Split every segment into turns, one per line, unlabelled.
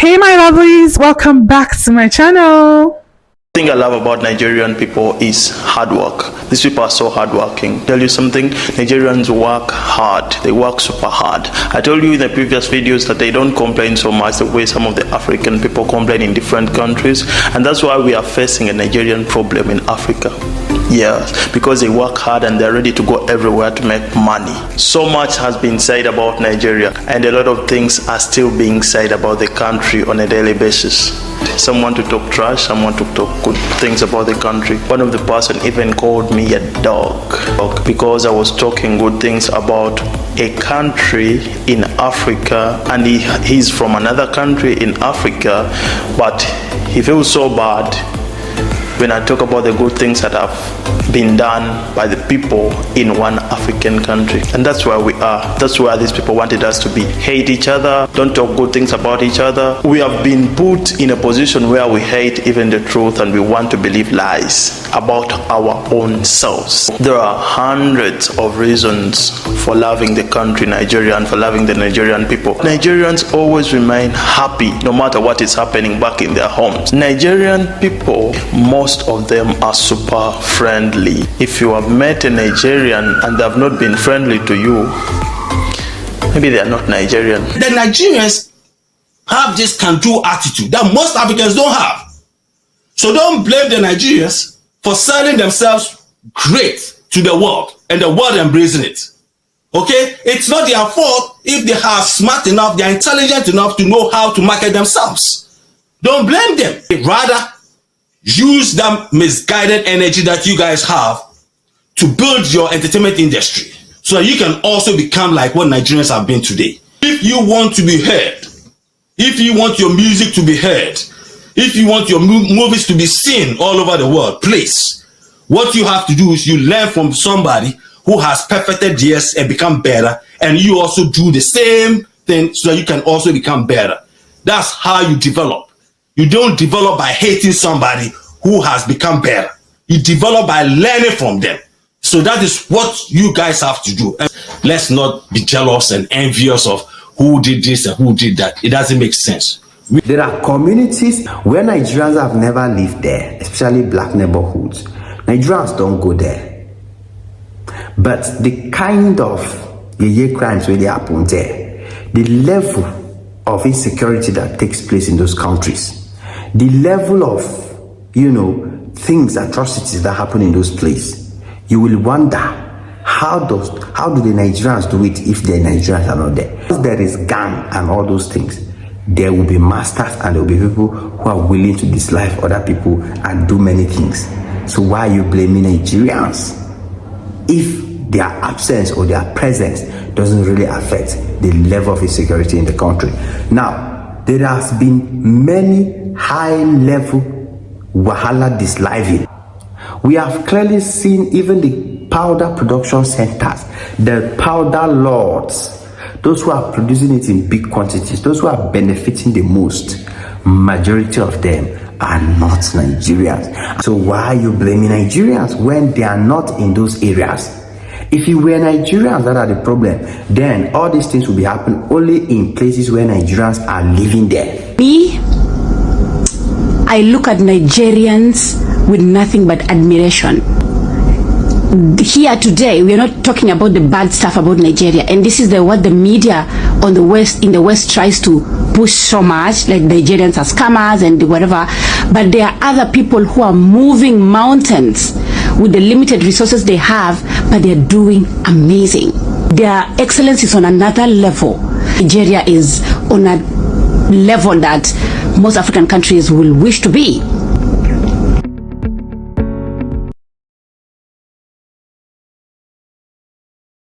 Hey my lovelies, welcome back to my channel.
The thing I love about Nigerian people is hard work. These people are so hardworking. Tell you something, Nigerians work hard. They work super hard. I told you in the previous videos that they don't complain so much the way some of the African people complain in different countries, and that's why we are facing a Nigerian problem in Africa. Yes, because they work hard and they're ready to go everywhere to make money. So much has been said about Nigeria, and a lot of things are still being said about the country on a daily basis. Some want to talk trash, some want to talk good things about the country. One of the person even called me a dog because I was talking good things about a country in Africa, and he's from another country in Africa, but he feels so bad when I talk about the good things that have been done by the people in one African country. And that's where we are. That's where these people wanted us to be. Hate each other, don't talk good things about each other. We have been put in a position where we hate even the truth, and we want to believe lies about our own selves. There are hundreds of reasons for loving the country Nigeria and for loving the Nigerian people. Nigerians always remain happy no matter what is happening back in their homes. Nigerian people, most of them are super friendly. If you have met a Nigerian and they have not been friendly to you, maybe they are not Nigerian.
The Nigerians have this can-do attitude that most Africans don't have. So don't blame the Nigerians for selling themselves great to the world and the world embracing it. Okay? It's not their fault if they are smart enough, they are intelligent enough to know how to market themselves. Don't blame them. Rather, use that misguided energy that you guys have to build your entertainment industry so that you can also become like what Nigerians have been today. If you want to be heard, if you want your music to be heard, if you want your movies to be seen all over the world, please, what you have to do is you learn from somebody who has perfected theirs and become better, and you also do the same thing so that you can also become better. That's how you develop. You don't develop by hating somebody who has become better. You develop by learning from them. So that is what you guys have to do. Let's not be jealous and envious of who did this and who did that. It doesn't make sense.
There are communities where Nigerians have never lived there, especially black neighborhoods. Nigerians don't go there. But the kind of crimes where they happen there, the level of insecurity that takes place in those countries, the level of, things, atrocities that happen in those places, you will wonder, how do the Nigerians do it if the Nigerians are not there? Because there is gang and all those things, there will be masters and there will be people who are willing to dislike other people and do many things. So why are you blaming Nigerians if their absence or their presence doesn't really affect the level of insecurity in the country? Now, there has been many high-level wahala disliving. We have clearly seen even the powder production centers, the powder lords, those who are producing it in big quantities, those who are benefiting the most, majority of them are not Nigerians. So why are you blaming Nigerians when they are not in those areas? If you were Nigerians that are the problem, then all these things will be happening only in places where Nigerians are living there.
Me, I look at Nigerians with nothing but admiration. Here today, we are not talking about the bad stuff about Nigeria, and this is what the media on the West, in the West, tries to push so much, like Nigerians are scammers and whatever. But there are other people who are moving mountains with the limited resources they have, but they're doing amazing. Their excellence is on another level. Nigeria is on a level that most African countries will wish to be.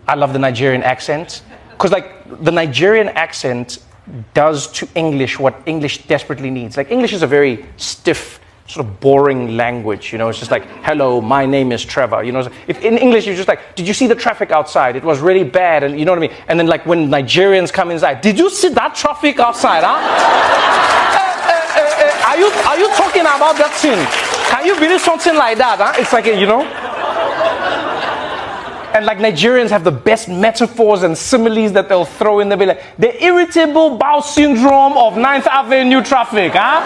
I love the Nigerian accent, because the Nigerian accent does to English what English desperately needs. English is a very stiff, sort of boring language, it's just like, hello, my name is Trevor, if in English you're just like, did you see the traffic outside? It was really bad, and you know what I mean? And then when Nigerians come inside, did you see that traffic outside, huh? Are you talking about that thing? Can you believe something like that, huh? It's like, And like Nigerians have the best metaphors and similes that they'll throw in. They'll be like, the irritable bowel syndrome of 9th Avenue traffic, huh?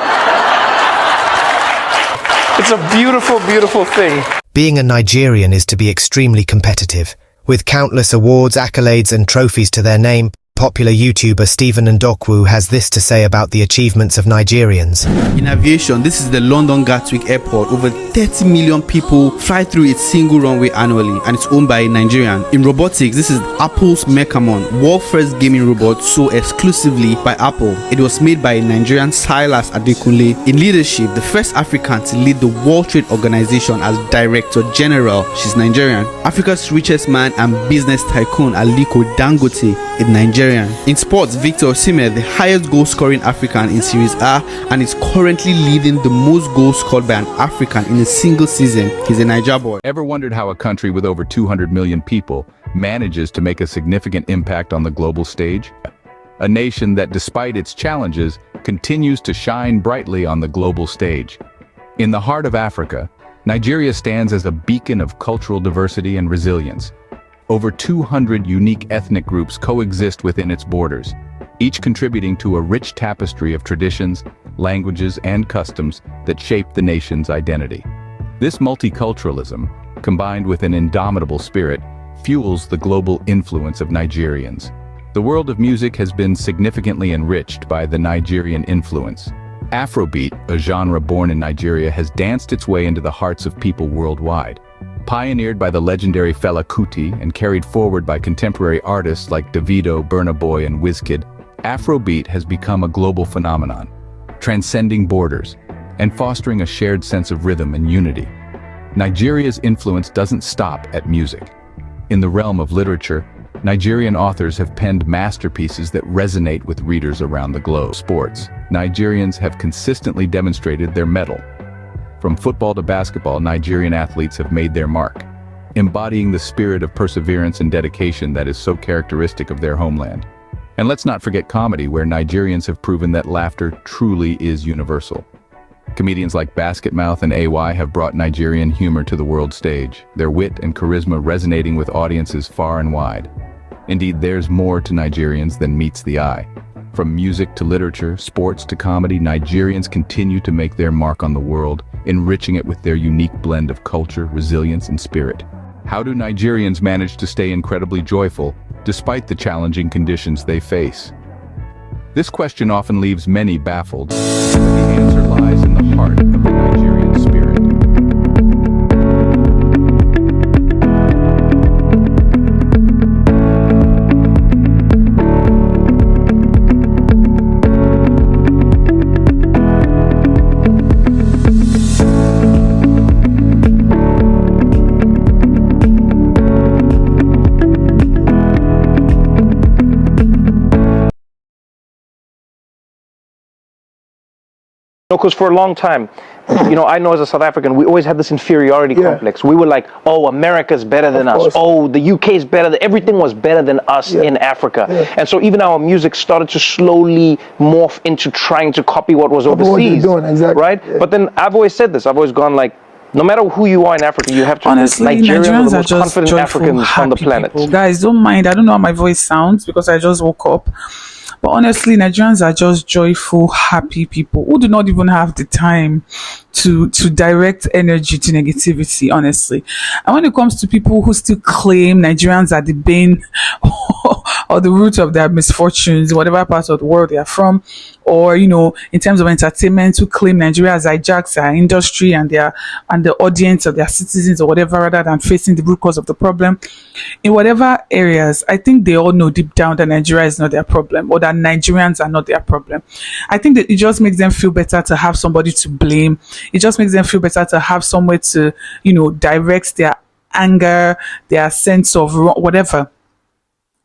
It's a beautiful, beautiful thing.
Being a Nigerian is to be extremely competitive. With countless awards, accolades and trophies to their name, popular YouTuber Stephen Ndokwu has this to say about the achievements of Nigerians.
In aviation, this is the London Gatwick Airport. Over 30 million people fly through its single runway annually, and it's owned by a Nigerian. In robotics, this is Apple's Mechamon, world first gaming robot sold exclusively by Apple. It was made by a Nigerian, Silas Adekunle. In leadership, the first African to lead the World Trade Organization as Director General, she's Nigerian. Africa's richest man and business tycoon Aliko Dangote is Nigerian. In sports, Victor Osimhen, the highest goal-scoring African in Series A, and is currently leading the most goals scored by an African in a single season. He's a Niger boy.
Ever wondered how a country with over 200 million people manages to make a significant impact on the global stage? A nation that, despite its challenges, continues to shine brightly on the global stage. In the heart of Africa, Nigeria stands as a beacon of cultural diversity and resilience. Over 200 unique ethnic groups coexist within its borders, each contributing to a rich tapestry of traditions, languages, and customs that shape the nation's identity. This multiculturalism, combined with an indomitable spirit, fuels the global influence of Nigerians. The world of music has been significantly enriched by the Nigerian influence. Afrobeat, a genre born in Nigeria, has danced its way into the hearts of people worldwide. Pioneered by the legendary Fela Kuti and carried forward by contemporary artists like Davido, Burna Boy, and Wizkid, Afrobeat has become a global phenomenon, transcending borders and fostering a shared sense of rhythm and unity. Nigeria's influence doesn't stop at music. In the realm of literature, Nigerian authors have penned masterpieces that resonate with readers around the globe. Sports, Nigerians have consistently demonstrated their mettle. From football to basketball, Nigerian athletes have made their mark, embodying the spirit of perseverance and dedication that is so characteristic of their homeland. And let's not forget comedy, where Nigerians have proven that laughter truly is universal. Comedians like Basketmouth and AY have brought Nigerian humor to the world stage, their wit and charisma resonating with audiences far and wide. Indeed, there's more to Nigerians than meets the eye. From music to literature, sports to comedy, Nigerians continue to make their mark on the world, enriching it with their unique blend of culture, resilience, and spirit. How do Nigerians manage to stay incredibly joyful, despite the challenging conditions they face? This question often leaves many baffled. The answer lies in the heart of the Nigerian spirit.
Because for a long time, I know as a South African, we always had this inferiority complex. We were like, oh, America's better than us. Oh, the UK is better than, everything was better than us in Africa. And so even our music started to slowly morph into trying to copy what was overseas. Right? But then I've always said this, I've always gone like, no matter who you are in Africa, you have to
honestly,
Nigerians are the most
just
confident
joyful,
Africans on the planet.
People. Guys, don't mind. I don't know how my voice sounds because I just woke up. But honestly, Nigerians are just joyful, happy people who do not even have the time to direct energy to negativity, honestly. And when it comes to people who still claim Nigerians are the bane or the root of their misfortunes, whatever part of the world they are from, or in terms of entertainment, who claim Nigeria has hijacked their industry and the audience of their citizens or whatever, rather than facing the root cause of the problem, in whatever areas, I think they all know deep down that Nigeria is not their problem, or that Nigerians are not their problem. I think that it just makes them feel better to have somebody to blame. It just makes them feel better to have somewhere to direct their anger, their sense of whatever.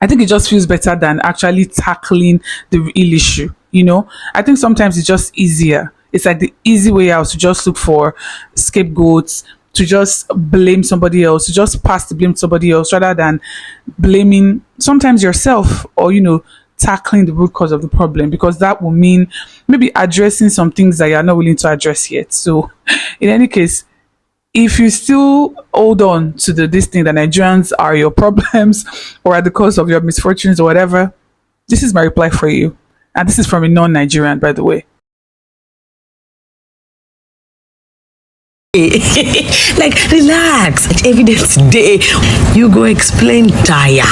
I think it just feels better than actually tackling the real issue. I think sometimes it's just easier. It's like the easy way out to just look for scapegoats, to just blame somebody else, to just pass the blame to somebody else, rather than blaming sometimes yourself, or tackling the root cause of the problem, because that will mean maybe addressing some things that you're not willing to address yet. So in any case, if you still hold on to this thing that Nigerians are your problems or are the cause of your misfortunes or whatever, this is my reply for you. And this is from a non-Nigerian, by the way.
Like, relax. Evidence day. You go explain tire.